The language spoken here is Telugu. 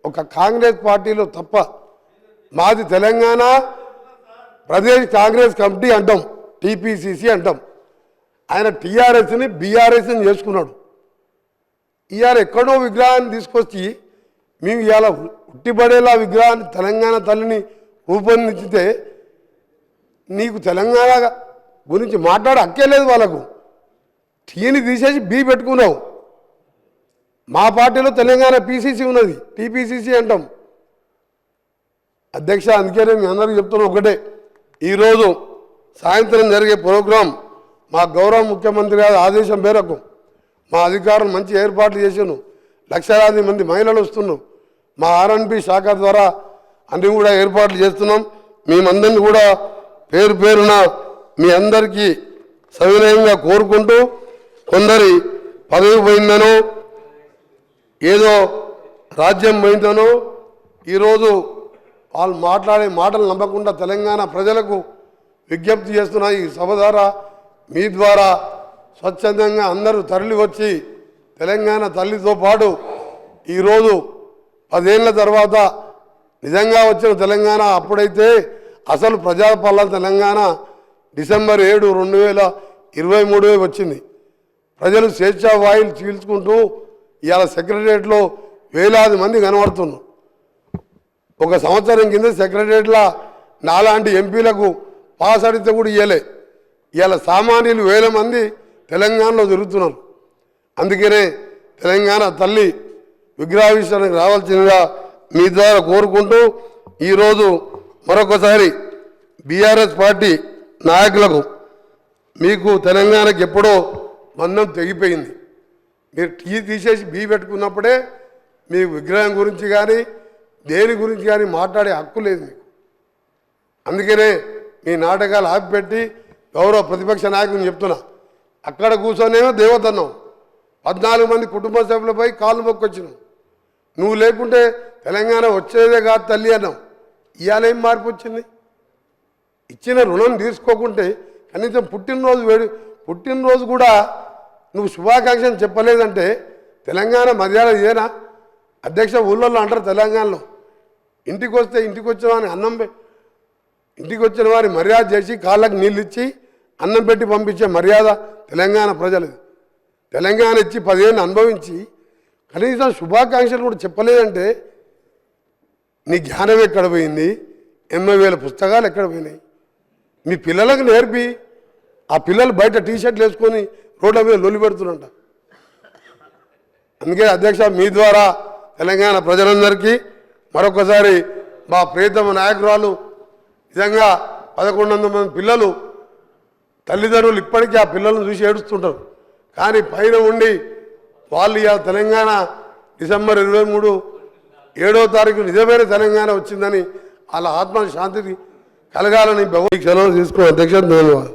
ఒక కాంగ్రెస్ పార్టీలో తప్ప మాది తెలంగాణ ప్రదేశ్ కాంగ్రెస్ కమిటీ అంటాం, టీపీసీసీ అంటాం. ఆయన టీఆర్ఎస్ని బీఆర్ఎస్ని చేసుకున్నాడు. ఇవాళ ఎక్కడో విగ్రహాన్ని తీసుకొచ్చి మేము ఇవాళ ఉట్టిపడేలా విగ్రహాన్ని తెలంగాణ తల్లిని రూపొందించితే నీకు తెలంగాణ గురించి మాట్లాడే హక్కే లేదు. వాళ్ళకు టీని తీసేసి బీ పెట్టుకున్నావు. మా పార్టీలో తెలంగాణ పీసీసీ ఉన్నది, టీపీసీసీ అంటాం. అధ్యక్ష, అందుకనే మీ అందరికీ చెప్తున్నాం ఒకటే, ఈరోజు సాయంత్రం జరిగే ప్రోగ్రాం మా గౌరవ ముఖ్యమంత్రి గారి ఆదేశం మేరకు మా అధికారులు మంచి ఏర్పాట్లు చేసాను. లక్షలాది మంది మహిళలు వస్తున్నాం. మా ఆర్ఎన్బి శాఖ ద్వారా అన్ని కూడా ఏర్పాట్లు చేస్తున్నాం. మేమందరినీ కూడా పేరు పేరున మీ అందరికీ సవినయంగా కోరుకుంటూ, కొందరి పదవి పోయిందనో ఏదో రాజ్యం పోయిందనో ఈరోజు వాళ్ళు మాట్లాడే మాటలు నమ్మకుండా తెలంగాణ ప్రజలకు విజ్ఞప్తి చేస్తున్న ఈ సభ ద్వారా మీ ద్వారా స్వచ్ఛందంగా అందరూ తరలి వచ్చి తెలంగాణ తల్లితో పాటు ఈరోజు 10 ఏళ్ల తర్వాత నిజంగా వచ్చిన తెలంగాణ, అప్పుడైతే అసలు ప్రజాపాలన తెలంగాణ డిసెంబర్ 7, 2023 వచ్చింది. ప్రజలు స్వేచ్ఛా వాయులు చీల్చుకుంటూ ఇవాళ సెక్రటరియట్లో వేలాది మంది కనబడుతున్నారు. ఒక సంవత్సరం కింద సెక్రటరియట్లో నాలాంటి ఎంపీలకు పాస్ అడిగితే కూడా ఇవ్వలే. ఇవాళ సామాన్యులు వేల మంది తెలంగాణలో తిరుగుతున్నారు. అందుకనే తెలంగాణ తల్లి విగ్రహావిష్కరణకు రావాల్సిందిగా మీ ద్వారా కోరుకుంటూ, ఈరోజు మరొకసారి బీఆర్ఎస్ పార్టీ నాయకులకు మీకు తెలంగాణకి ఎప్పుడో బంధం తెగిపోయింది. మీరు టీ తీసేసి బీ పెట్టుకున్నప్పుడే మీకు విగ్రహం గురించి కానీ దేని గురించి కానీ మాట్లాడే హక్కు లేదు మీకు. అందుకనే మీ నాటకాలు ఆపిపెట్టి గౌరవ ప్రతిపక్ష నాయకుని చెప్తున్నా, అక్కడ కూర్చొనేమో దేవతన్నావు, 14 మంది కుటుంబ సభ్యులపై కాళ్ళు మొక్కొచ్చినావు. నువ్వు లేకుంటే తెలంగాణ వచ్చేదే కాదు తల్లి అన్నావు. ఇవాళ ఏం మార్పు వచ్చింది? ఇచ్చిన రుణం తీసుకోకుంటే కనీసం పుట్టినరోజు కూడా నువ్వు శుభాకాంక్షలు చెప్పలేదంటే తెలంగాణ మర్యాద ఇదేనా? అధ్యక్ష, ఊళ్ళల్లో అంటారు తెలంగాణలో ఇంటికి వస్తే ఇంటికి వచ్చిన వారిని ఇంటికి వచ్చిన వారి మర్యాద చేసి కాళ్ళకు నీళ్ళు ఇచ్చి అన్నం పెట్టి పంపించే మర్యాద తెలంగాణ ప్రజలది. తెలంగాణ ఇచ్చి 10 ఏళ్ళు అనుభవించి కనీసం శుభాకాంక్షలు కూడా చెప్పలేదంటే నీ జ్ఞానం ఎక్కడ పోయింది? 80,000 పుస్తకాలు ఎక్కడ పోయినాయి? మీ పిల్లలకు నేర్పి ఆ పిల్లలు బయట టీషర్ట్లు వేసుకొని రోడ్ల మీద లొల్లి పెడుతున్నట. అందుకే అధ్యక్ష, మీ ద్వారా తెలంగాణ ప్రజలందరికీ మరొకసారి మా ప్రియతమ నాయకురాలు నిజంగా 1100 మంది పిల్లలు తల్లిదండ్రులు ఇప్పటికీ ఆ పిల్లలను చూసి ఏడుస్తుంటారు. కానీ పైన ఉండి వాళ్ళు ఇవాళ తెలంగాణ డిసెంబర్ 23, 7వ తారీఖు నిజమైన తెలంగాణ వచ్చిందని వాళ్ళ ఆత్మ శాంతిని కలగాలని సెలవు తీసుకున్న అధ్యక్ష, ధన్యవాదాలు.